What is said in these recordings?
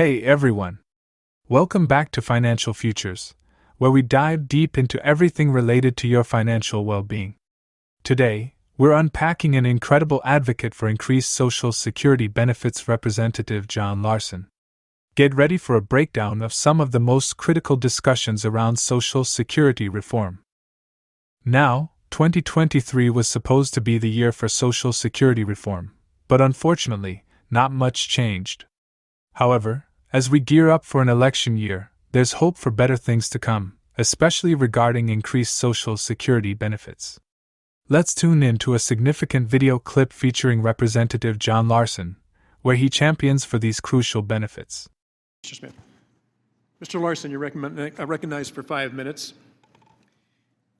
Hey everyone! Welcome back to Financial Futures, where we dive deep into everything related to your financial well-being. Today, we're unpacking an incredible advocate for increased Social Security benefits, Representative John Larson. Get ready for a breakdown of some of the most critical discussions around Social Security reform. Now, 2023 was supposed to be the year for Social Security reform, but unfortunately, not much changed. However, as we gear up for an election year, there's hope for better things to come, especially regarding increased Social Security benefits. Let's tune in to a significant video clip featuring Representative John Larson, where he champions for these crucial benefits. Mr. Smith. Mr. Larson, you're recognized for 5 minutes.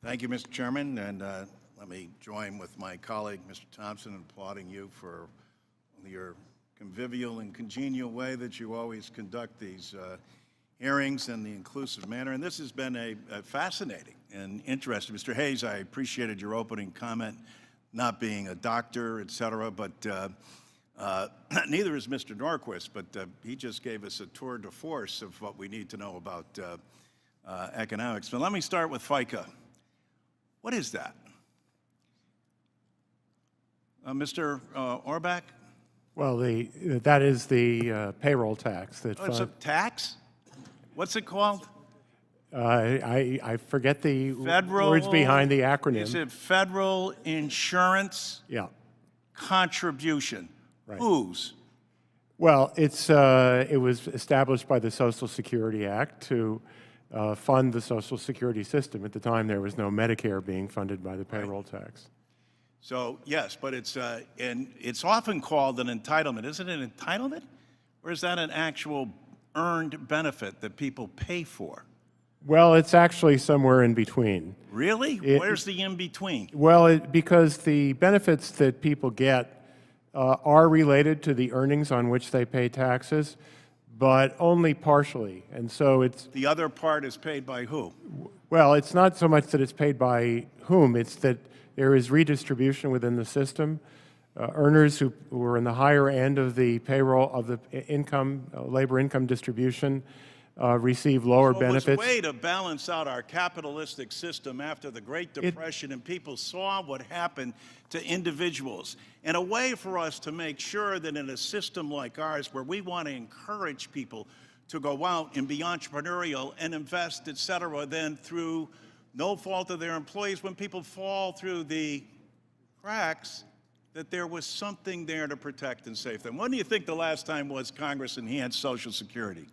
Thank you, Mr. Chairman, and let me join with my colleague, Mr. Thompson, in applauding you for your convivial and congenial way that you always conduct these hearings in the inclusive manner. And this has been a fascinating and interesting. Mr. Hayes, I appreciated your opening comment, not being a doctor, et cetera, but neither is Mr. Norquist, but he just gave us a tour de force of what we need to know about economics. But let me start with FICA. What is that? Mr. Orbach? Well, that is the payroll tax. It's a tax? What's it called? I forget the Federal, words behind the acronym. Is it Federal Insurance Contribution? Right. Whose? Well, it was established by the Social Security Act to fund the Social Security system. At the time, there was no Medicare being funded by the payroll tax. So, yes, but it's often called an entitlement. Is it an entitlement? Or is that an actual earned benefit that people pay for? Well, it's actually somewhere in between. Really? Where's the in-between? Well, because the benefits that people get are related to the earnings on which they pay taxes, but only partially. And so it's... The other part is paid by who? Well, it's not so much that it's paid by whom, it's that there is redistribution within the system. Earners who are in the higher end of the payroll of the income, labor income distribution, receive lower benefits. It was a way to balance out our capitalistic system after the Great Depression, and people saw what happened to individuals. And a way for us to make sure that in a system like ours, where we want to encourage people to go out and be entrepreneurial and invest, et cetera, then through no fault of their employees, when people fall through the cracks, that there was something there to protect and save them. When do you think the last time was Congress enhanced Social Security?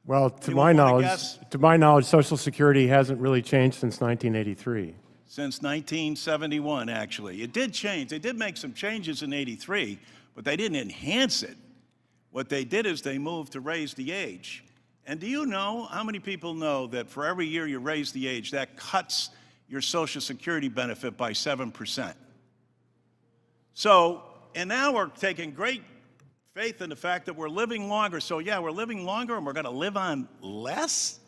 Well, to my knowledge, Social Security hasn't really changed since 1983. Since 1971, actually. It did change. They did make some changes in '83, but they didn't enhance it. What they did is they moved to raise the age. And do you know, how many people know that for every year you raise the age, that cuts your Social Security benefit by 7%? So, and now we're taking great faith in the fact that we're living longer. So yeah, we're living longer and we're gonna live on less?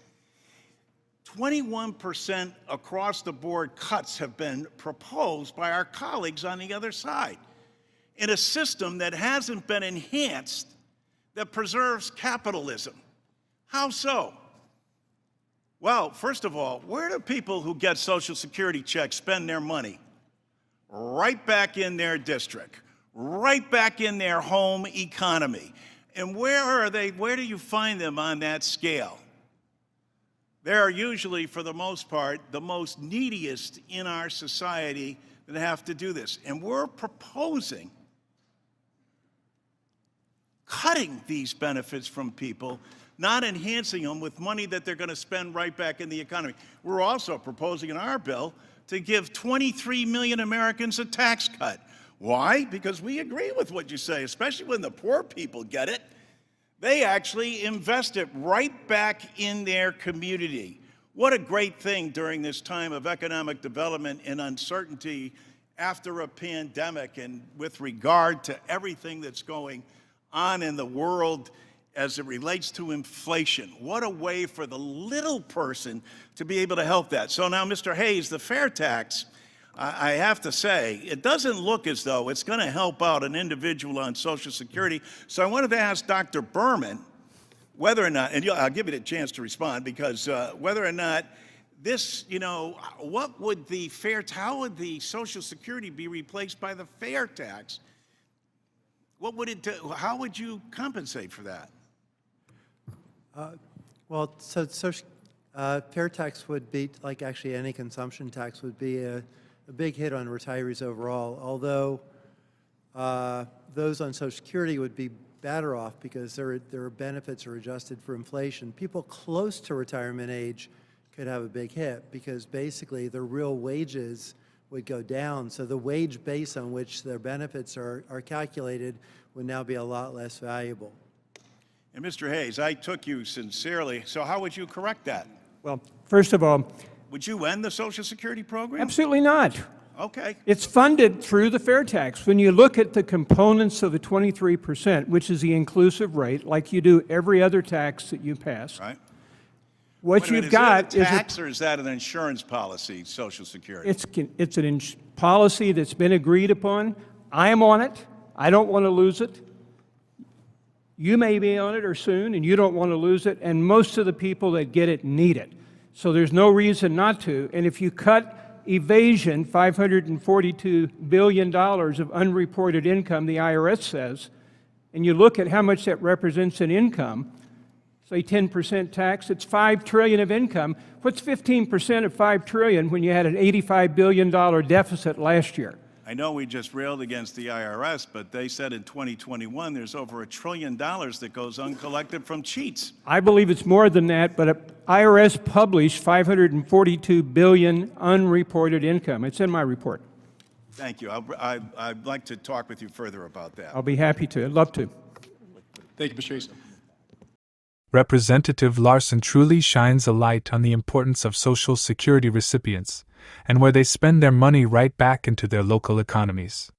21% across the board cuts have been proposed by our colleagues on the other side in a system that hasn't been enhanced, that preserves capitalism. How so? Well, first of all, where do people who get Social Security checks spend their money? Right back in their district, right back in their home economy. And where are they? Where do you find them on that scale? They're usually, for the most part, the most neediest in our society that have to do this. And we're proposing cutting these benefits from people, not enhancing them with money that they're going to spend right back in the economy. We're also proposing in our bill to give 23 million Americans a tax cut. Why? Because we agree with what you say, especially when the poor people get it. They actually invest it right back in their community. What a great thing during this time of economic development and uncertainty after a pandemic, and with regard to everything that's going on in the world as it relates to inflation. What a way for the little person to be able to help that. So now, Mr. Hayes, the fair tax, I have to say, it doesn't look as though it's going to help out an individual on Social Security. So I wanted to ask Dr. Berman, whether or not, and I'll give you a chance to respond, because whether or not this, what would how would the Social Security be replaced by the fair tax? What would it do? How would you compensate for that? Well, fair tax would be, like actually any consumption tax, would be a big hit on retirees overall, although those on Social Security would be better off because their benefits are adjusted for inflation. People close to retirement age could have a big hit because basically their real wages would go down. So the wage base on which their benefits are calculated would now be a lot less valuable. And Mr. Hayes, I took you sincerely, so how would you correct that? Well, first of all, Would you end the Social Security program? absolutely not. Okay. It's funded through the fair tax. When you look at the components of the 23%, which is the inclusive rate, like you do every other tax that you pass, Right. what Wait a minute, you've got is that a is tax or is that an insurance policy, Social Security? it's an policy that's been agreed upon. I am on it. I don't want to lose it. You may be on it or soon, and you don't want to lose it, and most of the people that get it need it. So there's no reason not to. And if you cut evasion, $542 billion of unreported income, the IRS says, and you look at how much that represents in income, say 10% tax, it's $5 trillion of income. What's 15% of $5 trillion when you had an $85 billion deficit last year? I know we just railed against the IRS, but they said in 2021 there's over $1 trillion that goes uncollected from cheats. I believe it's more than that, but IRS published $542 billion unreported income. It's in my report. Thank you. I'd like to talk with you further about that. I'll be happy to. I'd love to. Thank you, Mr. Hayes. Representative Larson truly shines a light on the importance of Social Security recipients and where they spend their money right back into their local economies.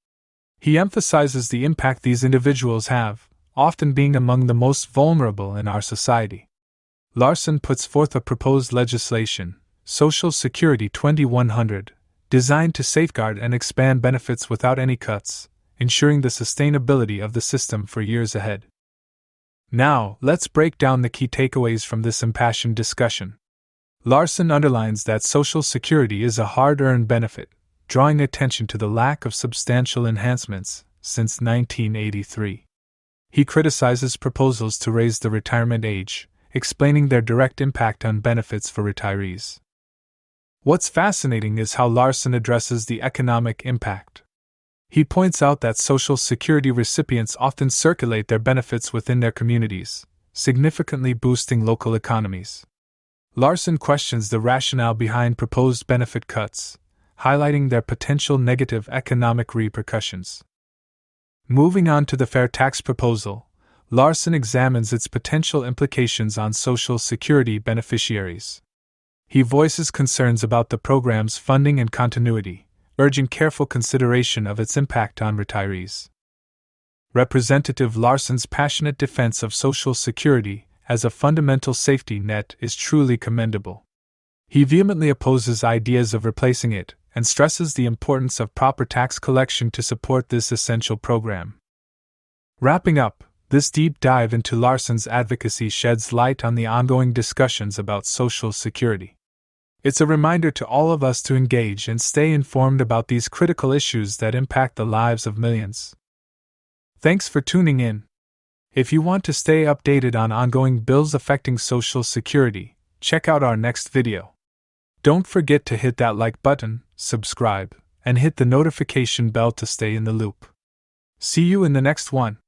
He emphasizes the impact these individuals have, often being among the most vulnerable in our society. Larson puts forth a proposed legislation, Social Security 2100, designed to safeguard and expand benefits without any cuts, ensuring the sustainability of the system for years ahead. Now, let's break down the key takeaways from this impassioned discussion. Larson underlines that Social Security is a hard-earned benefit, drawing attention to the lack of substantial enhancements since 1983. He criticizes proposals to raise the retirement age, explaining their direct impact on benefits for retirees. What's fascinating is how Larson addresses the economic impact. He points out that Social Security recipients often circulate their benefits within their communities, significantly boosting local economies. Larson questions the rationale behind proposed benefit cuts, highlighting their potential negative economic repercussions. Moving on to the fair tax proposal, Larson examines its potential implications on Social Security beneficiaries. He voices concerns about the program's funding and continuity, urging careful consideration of its impact on retirees. Representative Larson's passionate defense of Social Security as a fundamental safety net is truly commendable. He vehemently opposes ideas of replacing it and stresses the importance of proper tax collection to support this essential program. Wrapping up, this deep dive into Larson's advocacy sheds light on the ongoing discussions about Social Security. It's a reminder to all of us to engage and stay informed about these critical issues that impact the lives of millions. Thanks for tuning in. If you want to stay updated on ongoing bills affecting Social Security, check out our next video. Don't forget to hit that like button, subscribe, and hit the notification bell to stay in the loop. See you in the next one.